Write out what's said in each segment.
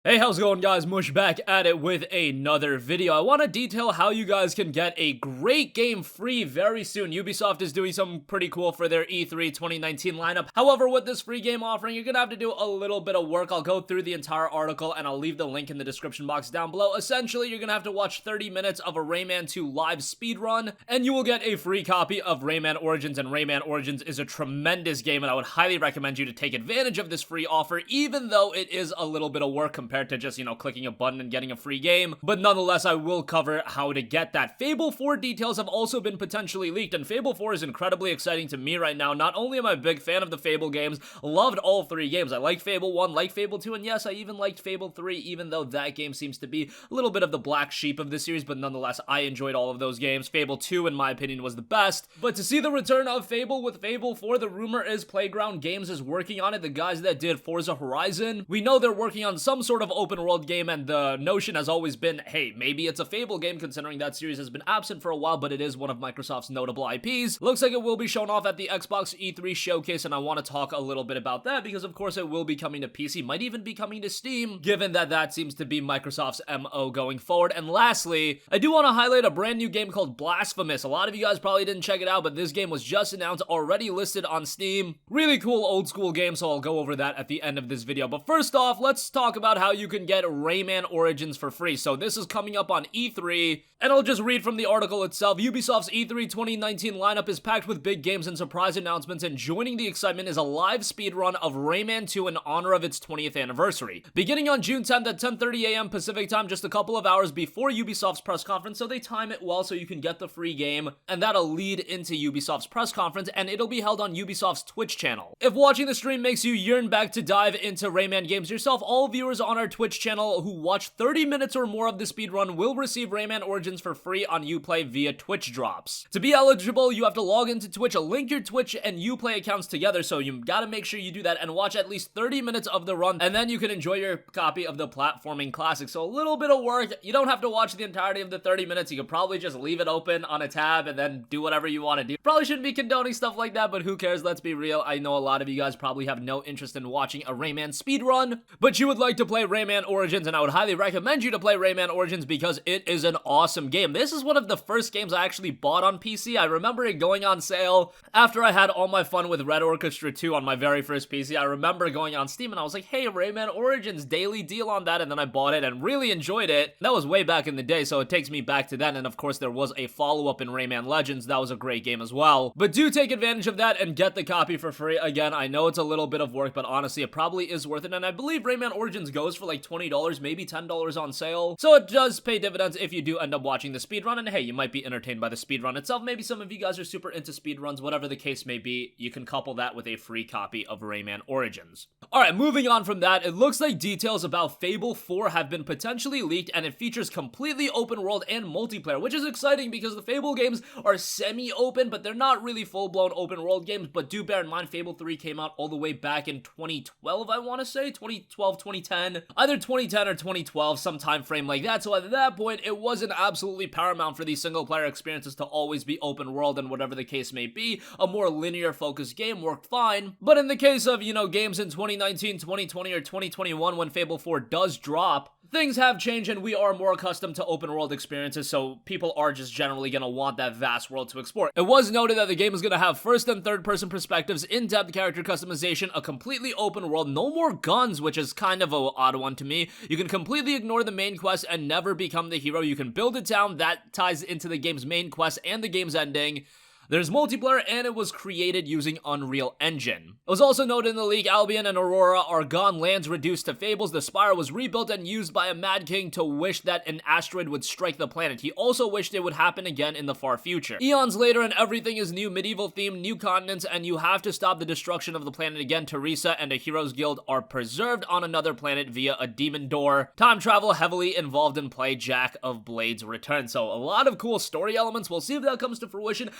Hey, how's it going, guys? Mush back at it with another video. I want to detail how you guys can get a great game free very soon. Ubisoft is doing something pretty cool for their E3 2019 lineup. However, with this free game offering, you're gonna have to do a little bit of work. I'll go through the entire article and I'll leave the link in the description box down below. Essentially, you're gonna have to watch 30 minutes of a Rayman 2 live speedrun, and you will get a free copy of Rayman Origins. And Rayman Origins is a tremendous game, and I would highly recommend you to take advantage of this free offer, even though it is a little bit of work compared to just, clicking a button and getting a free game. But nonetheless, I will cover how to get that. Fable 4 details have also been potentially leaked, and Fable 4 is incredibly exciting to me right now. Not only am I a big fan of the Fable games, loved all three games. I liked Fable 1, liked Fable 2, and yes, I even liked Fable 3, even though that game seems to be a little bit of the black sheep of the series, but nonetheless, I enjoyed all of those games. Fable 2, in my opinion, was the best. But to see the return of Fable with Fable 4, the rumor is Playground Games is working on it. The guys that did Forza Horizon, we know they're working on some sort of open world game, and the notion has always been, hey, maybe it's a Fable game, considering that series has been absent for a while, but it is one of Microsoft's notable IPs. Looks like it will be shown off at the Xbox E3 showcase, and I want to talk a little bit about that because of course it will be coming to PC, might even be coming to Steam, given that that seems to be Microsoft's MO going forward. And lastly, I do want to highlight a brand new game called Blasphemous. A lot of you guys probably didn't check it out, but this game was just announced, already listed on Steam. Really cool old school game, so I'll go over that at the end of this video. But first off, let's talk about how you can get Rayman Origins for free. So this is coming up on E3, and I'll just read from the article itself. Ubisoft's E3 2019 lineup is packed with big games and surprise announcements, and joining the excitement is a live speedrun of Rayman 2 in honor of its 20th anniversary. Beginning on June 10th at 10:30 a.m. Pacific time, just a couple of hours before Ubisoft's press conference, so they time it well so you can get the free game, and that'll lead into Ubisoft's press conference, and it'll be held on Ubisoft's Twitch channel. If watching the stream makes you yearn back to dive into Rayman games yourself, all viewers on our Twitch channel who watch 30 minutes or more of the speedrun will receive Rayman Origins for free on Uplay via Twitch drops. To be eligible, you have to log into Twitch, link your Twitch and Uplay accounts together, so you gotta make sure you do that and watch at least 30 minutes of the run, and then you can enjoy your copy of the platforming classic. So a little bit of work. You don't have to watch the entirety of the 30 minutes. You could probably just leave it open on a tab and then do whatever you want to do. Probably shouldn't be condoning stuff like that, but who cares? Let's be real. I know a lot of you guys probably have no interest in watching a Rayman speedrun, but you would like to play Rayman Origins, and I would highly recommend you to play Rayman Origins because it is an awesome game. This is one of the first games I actually bought on PC. I remember it going on sale after I had all my fun with Red Orchestra 2 on my very first PC. I remember going on Steam and I was like, hey, Rayman Origins, daily deal on that, and then I bought it and really enjoyed it. That was way back in the day, so it takes me back to then, and of course there was a follow-up in Rayman Legends. That was a great game as well. But do take advantage of that and get the copy for free. Again, I know it's a little bit of work, but honestly, it probably is worth it, and I believe Rayman Origins goes for like $20, maybe $10 on sale, so it does pay dividends if you do end up watching the speedrun, and hey, you might be entertained by the speedrun itself. Maybe some of you guys are super into speedruns. Whatever the case may be, you can couple that with a free copy of Rayman Origins. Alright, moving on from that, it looks like details about Fable 4 have been potentially leaked, and it features completely open world and multiplayer, which is exciting because the Fable games are semi-open, but they're not really full-blown open world games. But do bear in mind, Fable 3 came out all the way back in 2012, I want to say, 2012, 2010, either 2010 or 2012, some time frame like that. So at that point, it wasn't absolutely paramount for these single-player experiences to always be open world, and whatever the case may be, a more linear focused game worked fine. But in the case of, games in 2019, 2020, or 2021 when Fable 4 does drop, things have changed and we are more accustomed to open world experiences, so people are just generally going to want that vast world to explore. It was noted that the game is going to have first and third person perspectives, in-depth character customization, a completely open world, no more guns, which is kind of an odd one to me. You can completely ignore the main quest and never become the hero. You can build a town that ties into the game's main quest and the game's ending. There's multiplayer, and it was created using Unreal Engine. It was also noted in the leak, Albion and Aurora are gone, lands reduced to fables. The Spire was rebuilt and used by a Mad King to wish that an asteroid would strike the planet. He also wished it would happen again in the far future. Eons later, and everything is new, medieval theme, new continents, and you have to stop the destruction of the planet again. Teresa and a Heroes Guild are preserved on another planet via a demon door. Time travel heavily involved in play. Jack of Blades return. So a lot of cool story elements. We'll see if that comes to fruition.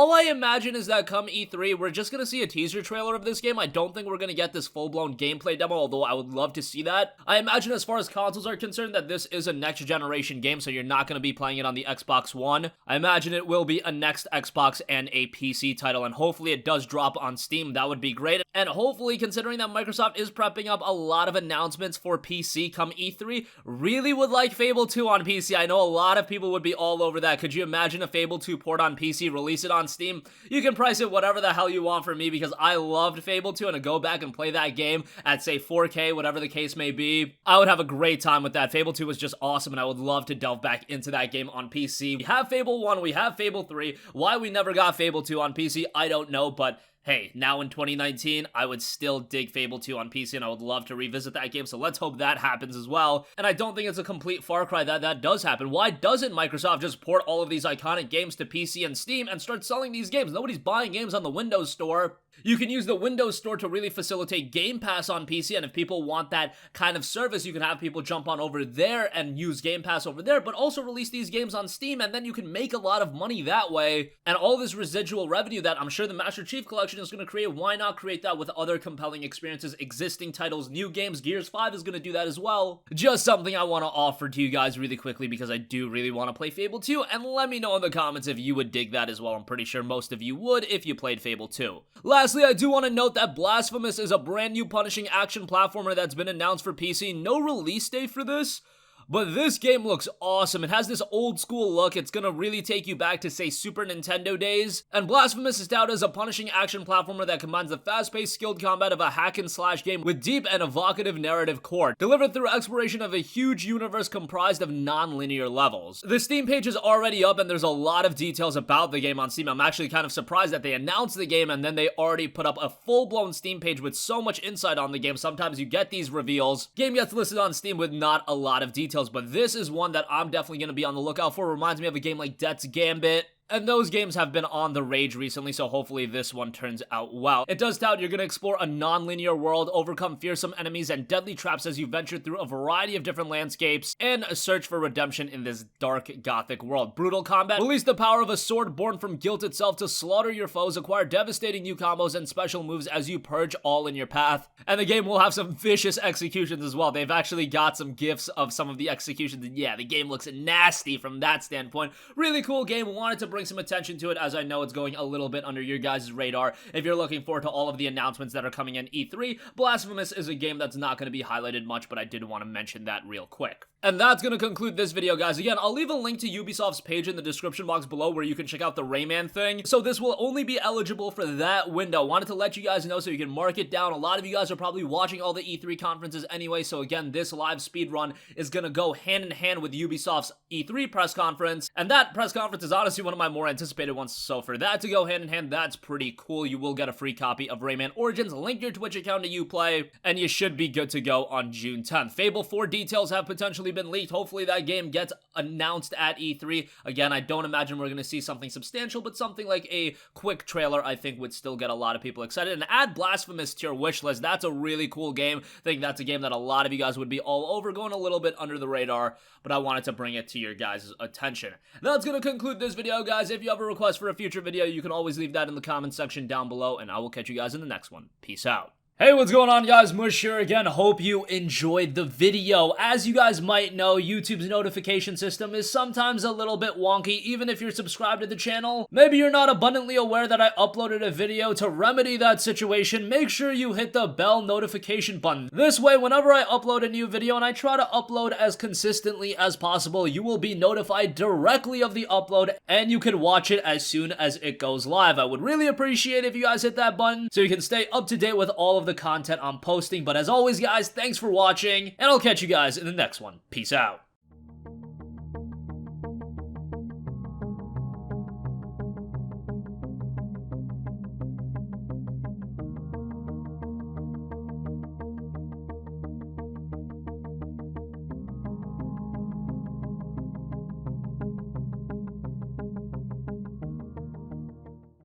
all I imagine is that come E3, we're just gonna see a teaser trailer of this game. I don't think we're gonna get this full-blown gameplay demo, although I would love to see that. I imagine as far as consoles are concerned that this is a next-generation game, so you're not gonna be playing it on the Xbox One. I imagine it will be a next Xbox and a PC title, and hopefully it does drop on Steam. That would be great. And hopefully, considering that Microsoft is prepping up a lot of announcements for PC come E3, really would like Fable 2 on PC. I know a lot of people would be all over that. Could you imagine a Fable 2 port on PC, release it on Steam? You can price it whatever the hell you want for me, because I loved Fable 2, and to go back and play that game at, say, 4K, whatever the case may be, I would have a great time with that. Fable 2 was just awesome, and I would love to delve back into that game on PC. We have Fable 1, we have Fable 3. Why we never got Fable 2 on PC, I don't know, but hey, now in 2019, I would still dig Fable 2 on PC, and I would love to revisit that game, so let's hope that happens as well. And I don't think it's a complete far cry that that does happen. Why doesn't Microsoft just port all of these iconic games to PC and Steam and start selling these games? Nobody's buying games on the Windows Store. You can use the Windows Store to really facilitate Game Pass on PC, and if people want that kind of service, you can have people jump on over there and use Game Pass over there, but also release these games on Steam, and then you can make a lot of money that way. And all this residual revenue that I'm sure the Master Chief Collection is going to create, why not create that with other compelling experiences, existing titles, new games? Gears 5 is going to do that as well. Just something I want to offer to you guys really quickly, because I do really want to play Fable 2, and let me know in the comments if you would dig that as well. I'm pretty sure most of you would if you played Fable 2. Lastly, I do want to note that Blasphemous is a brand new punishing action platformer that's been announced for PC. No release date for this, but this game looks awesome. It has this old school look. It's gonna really take you back to, say, Super Nintendo days. And Blasphemous is touted as a punishing action platformer that combines the fast-paced skilled combat of a hack-and-slash game with deep and evocative narrative core, delivered through exploration of a huge universe comprised of non-linear levels. The Steam page is already up, and there's a lot of details about the game on Steam. I'm actually kind of surprised that they announced the game and then they already put up a full-blown Steam page with so much insight on the game. Sometimes you get these reveals. Game gets listed on Steam with not a lot of details, but this is one that I'm definitely going to be on the lookout for. Reminds me of a game like Death's Gambit. And those games have been on the rage recently, so hopefully this one turns out well. It does tout you're going to explore a non-linear world, overcome fearsome enemies and deadly traps as you venture through a variety of different landscapes, and search for redemption in this dark, gothic world. Brutal combat. Release the power of a sword born from guilt itself to slaughter your foes, acquire devastating new combos and special moves as you purge all in your path. And the game will have some vicious executions as well. They've actually got some gifs of some of the executions, and yeah, the game looks nasty from that standpoint. Really cool game. Wanted to bring some attention to it, as I know it's going a little bit under your guys' radar. If you're looking forward to all of the announcements that are coming in E3, Blasphemous is a game that's not going to be highlighted much, but I did want to mention that real quick. And that's going to conclude this video, guys. Again, I'll leave a link to Ubisoft's page in the description box below where you can check out the Rayman thing. So this will only be eligible for that window. Wanted to let you guys know so you can mark it down. A lot of you guys are probably watching all the E3 conferences anyway, so again, this live speed run is going to go hand in hand with Ubisoft's E3 press conference, and that press conference is honestly one of my more anticipated ones, so for that to go hand in hand, that's pretty cool. You will get a free copy of Rayman Origins, link your Twitch account to Uplay, and you should be good to go on June 10th. Fable 4 details have potentially been leaked. Hopefully that game gets announced at E3. Again, I don't imagine we're going to see something substantial, but something like a quick trailer I think would still get a lot of people excited. And add Blasphemous to your wish list. That's a really cool game. I think that's a game that a lot of you guys would be all over, going a little bit under the radar, but I wanted to bring it to your guys' attention. That's going to conclude this video, guys. If you have a request for a future video, you can always leave that in the comment section down below, and I will catch you guys in the next one. Peace out. Hey, what's going on, guys? Mush here again. Hope you enjoyed the video. As you guys might know, YouTube's notification system is sometimes a little bit wonky, even if you're subscribed to the channel. Maybe you're not abundantly aware that I uploaded a video. To remedy that situation, make sure you hit the bell notification button. This way, whenever I upload a new video, and I try to upload as consistently as possible, you will be notified directly of the upload, and you can watch it as soon as it goes live. I would really appreciate if you guys hit that button so you can stay up to date with all of the content I'm posting. But as always, guys, thanks for watching, and I'll catch you guys in the next one. Peace out.